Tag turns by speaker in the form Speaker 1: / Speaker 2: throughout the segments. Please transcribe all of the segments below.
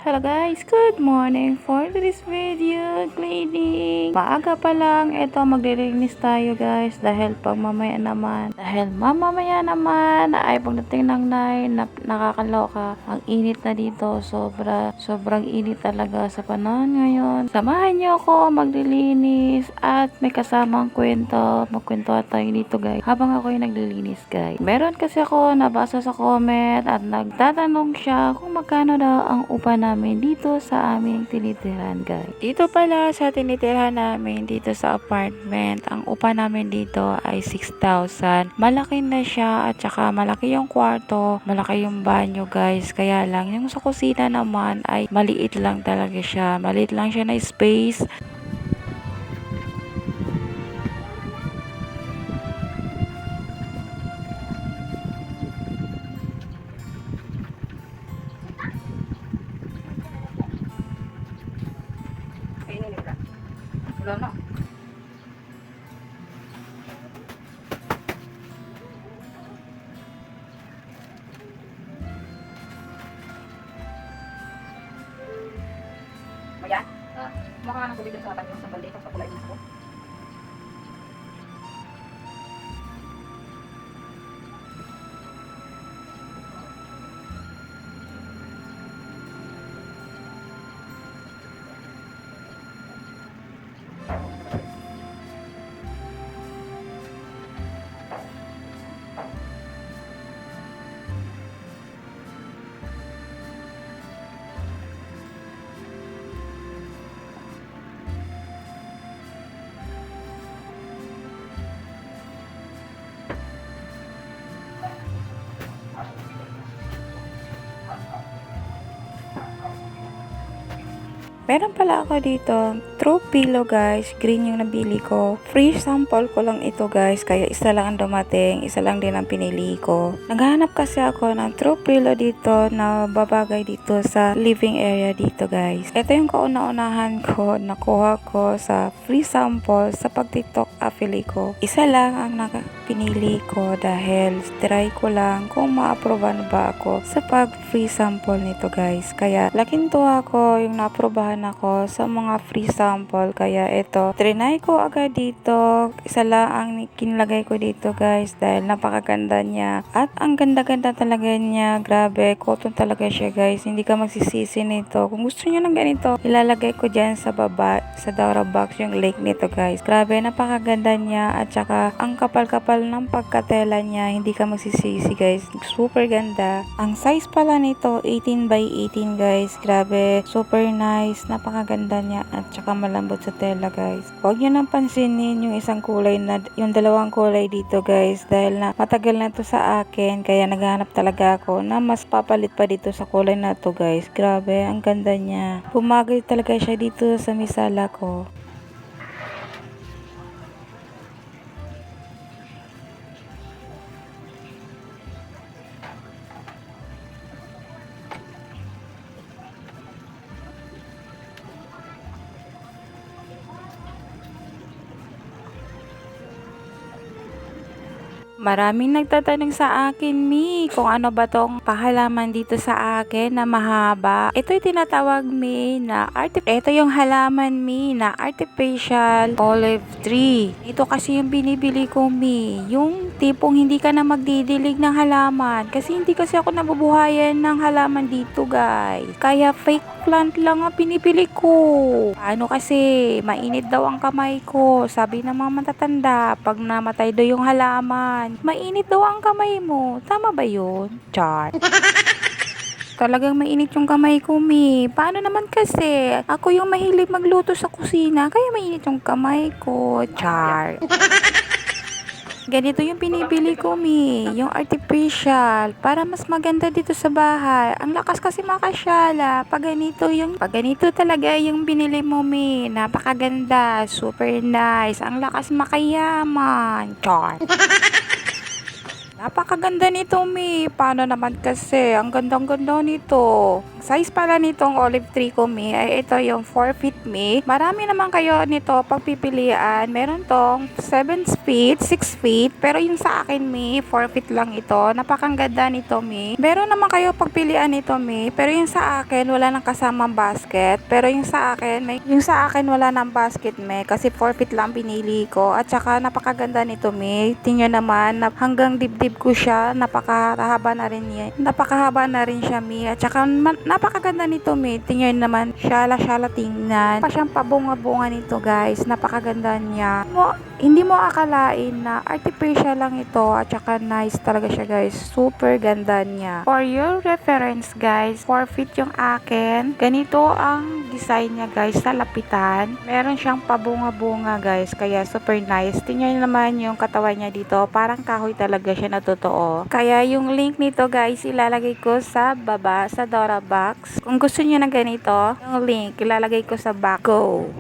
Speaker 1: Hello guys, good morning for this video cleaning. Maaga pa lang, eto maglilinis tayo guys dahil mamamaya naman ay pagdating ng 9 nakakaloka. Ang init na dito, sobrang init talaga sa panahon ngayon. Samahan niyo ako maglilinis at may kasamang kwento. Magkwentuhan tayo dito guys habang ako yung naglilinis guys. Meron kasi ako nabasa sa comment at nagtatanong siya kung magkano daw ang upa namin dito sa aming tinitirahan guys. Dito pala sa tinitirahan namin dito sa apartment, ang upa namin dito ay 6,000. Malaki na siya at saka malaki yung kwarto, malaki yung banyo guys. Kaya lang yung sa kusina naman ay maliit lang talaga siya. Maliit lang siya na space. Wala na. Maya? Maka ka ng tubig sa banyo sa balde sa kulay dito. Meron pala ako dito, True Pillow guys, green yung nabili ko. Free sample ko lang ito guys, kaya isa lang ang dumating, isa lang din ang pinili ko. Naghahanap kasi ako ng True Pillow dito na babagay dito sa living area dito guys. Ito yung kauna-unahan ko, nakuha ko sa free sample sa pag-TikTok affiliate ko. Isa lang ang pinili ko dahil try ko lang kung ma-aproban ba ako sa pag-free sample nito guys. Kaya laking tuwa ko yung na-aprobahan ako sa mga free sample, kaya ito trinay ko agad dito. Isa lang ang kinlagay ko dito guys dahil napakaganda niya at ang ganda-ganda talaga niya. Grabe, cotton talaga siya guys, hindi ka magsisisi nito. Kung gusto niyo ng ganito, ilalagay ko dyan sa baba sa Dora box yung link nito guys. Grabe, napakaganda niya at saka ang kapal-kapal ng pagkatela niya, hindi ka magsisisi guys. Super ganda. Ang size pala nito 18 by 18 guys. Grabe, super nice. Napakaganda niya at saka malambot sa tela guys. Huwag nyo nang pansinin yung isang kulay na, yung dalawang kulay dito guys, dahil na matagal na to sa akin, kaya naghahanap talaga ako na mas papalit pa dito sa kulay na to guys. Grabe, ang ganda niya. Pumagay talaga siya dito sa misala ko. Maraming nagtatanong sa akin, Mi, kung ano ba tong pahalaman dito sa akin na mahaba. Ito'y tinatawag, Mi, na ito yung halaman, Mi, na artificial olive tree. Ito kasi yung binibili ko, Mi, yung tipong hindi ka na magdidilig ng halaman. Kasi hindi kasi ako nabubuhayan ng halaman dito, guys. Kaya fake plant lang ang pinipili ko. Ano kasi, mainit daw ang kamay ko. Sabi ng mga matatanda, pag namatay daw yung halaman, mainit daw ang kamay mo. Tama ba yun? Char. Talagang mainit yung kamay ko, Mi. Paano naman kasi? Ako yung mahilig magluto sa kusina, kaya mainit yung kamay ko. Char. Ganito yung pinibili ko, Mi. Yung artificial. Para mas maganda dito sa bahay. Ang lakas kasi makasyala. Pag ganito talaga yung binili mo, Mi. Napakaganda. Super nice. Ang lakas makayaman. Char. Napakaganda nito, Mi. Paano naman kasi? Ang gandang-ganda nito. Size pala nitong olive tree ko, Mi, ay ito yung 4 feet, Mi. Marami naman kayo nito pagpipilian. Meron tong 7 feet, 6 feet. Pero yung sa akin, Mi, 4 feet lang ito. Napakaganda nito, Mi. Meron naman kayo pagpilian nito, Mi. Pero yung sa akin, wala nang kasamang basket. Pero yung sa akin, wala nang basket, Mi. Kasi 4 feet lang pinili ko. At saka napakaganda nito, Mi. Tingnan naman, hanggang dibdib ko siya. Napakahaba na rin yan. Napakahaba na rin siya, Mi. At saka napakaganda nito, Mi. Tingnan naman, syala-syala tingnan. Pa siyang pabunga-bunga nito, guys. Napakaganda niya. Hindi mo akalain na artificial lang ito. At saka nice talaga siya, guys. Super ganda niya. For your reference, guys, 4 feet yung akin. Ganito ang design niya, guys, sa lapitan. Meron siyang pabunga-bunga, guys. Kaya super nice. Tingnan naman yung katawan niya dito. Parang kahoy talaga siya na totoo. Kaya yung link nito, guys, ilalagay ko sa baba, sa Dora box. Kung gusto niyo ng ganito, yung link ilalagay ko sa box. Go!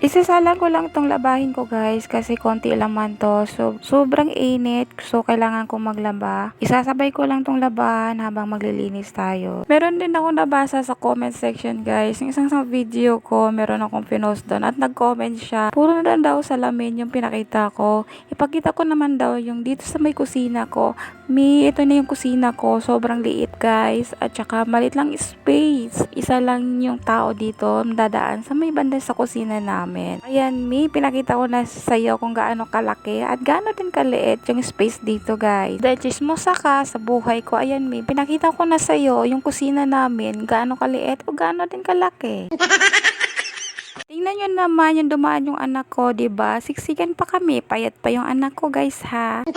Speaker 1: Isasalang ko lang tong labahin ko, guys, kasi konti laman to. So, sobrang init. So, kailangan kong maglaba. Isasabay ko lang tong labahan habang maglilinis tayo. Meron din ako nabasa sa comment section, guys. Yung isang sa video ko, meron akong pinost doon at nag-comment siya. Puro na daw salamin yung pinakita ko. Ipakita ko naman daw yung dito sa may kusina ko. Ito na yung kusina ko. Sobrang liit, guys. At saka malit lang space. Isa lang yung tao dito dadaan sa may banda sa kusina namin. Ayan, pinakita ko na sa iyo kung gaano kalaki at gaano din kaliit yung space dito, guys. Dahil chismosa ka sa buhay ko, ayan, pinakita ko na sa iyo yung kusina namin, gaano kaliit o gaano din kalaki. Tingnan nyo naman yung dumaan yung anak ko, 'di ba? Siksikan pa kami, payat pa yung anak ko, guys, ha.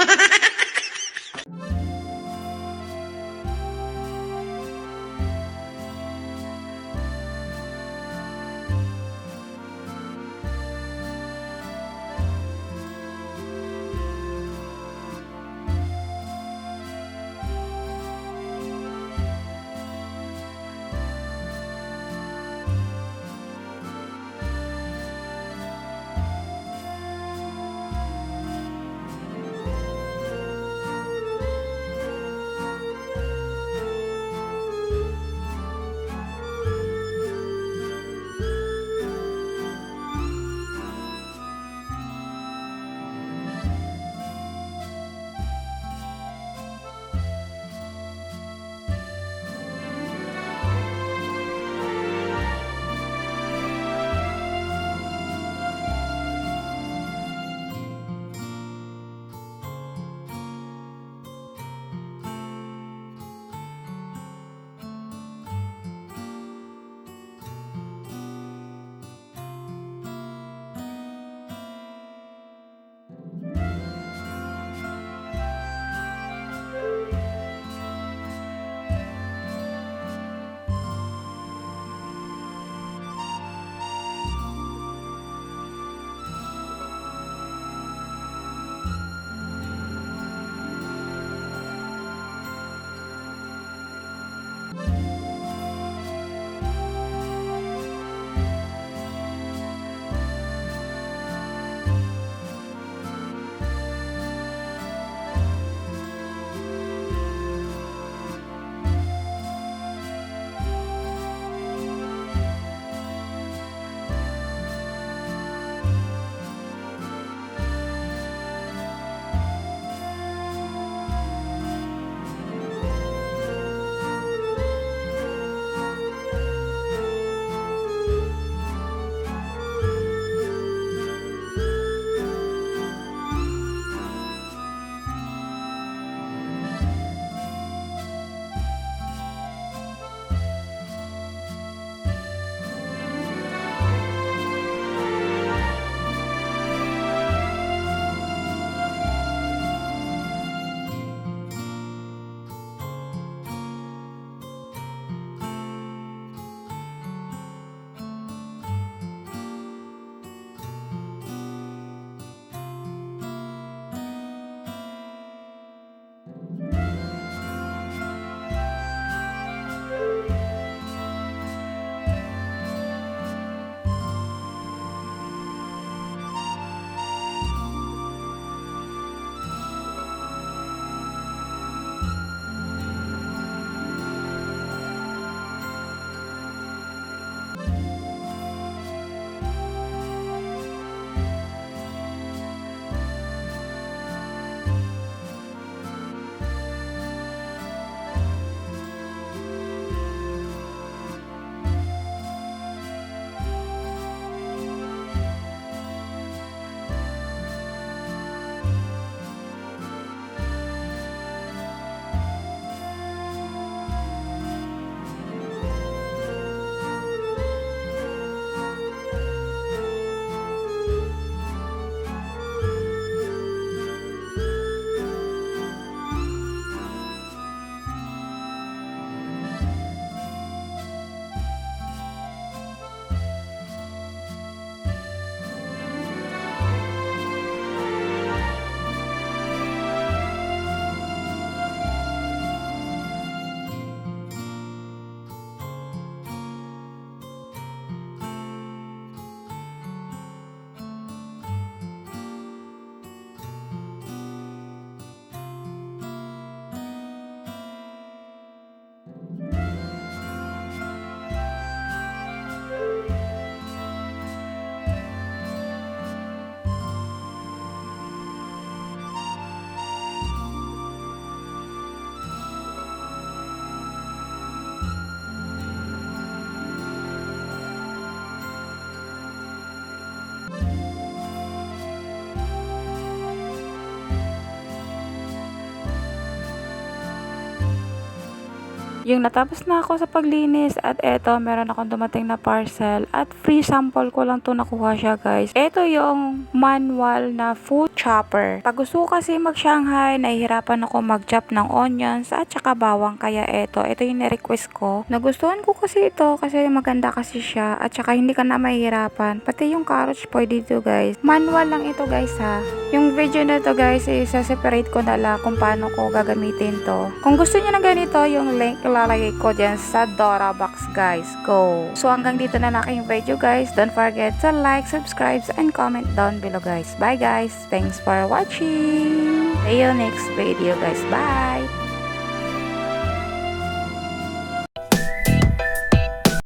Speaker 1: Yung natapos na ako sa paglinis at eto meron akong dumating na parcel at free sample ko lang to nakuha siya guys. Ito yung manual na food chopper. Pag gusto ko kasi mag Shanghai, nahihirapan ako mag-chop ng onions at saka bawang kaya ito yung na-request ko. Nagustuhan ko kasi ito kasi maganda kasi siya at saka hindi ka na mahihirapan. Pati yung carrots pwede dito guys. Manual lang ito guys ha. Yung video na to guys isa-separate ko na lang kung paano ko gagamitin to. Kung gusto niyo ng ganito, yung link ilalagay ko dyan sa Dora Box guys. Go! So hanggang dito na aking video guys. Don't forget to like, subscribe, and comment down below guys. Bye guys! Thanks for watching! See you next video guys. Bye!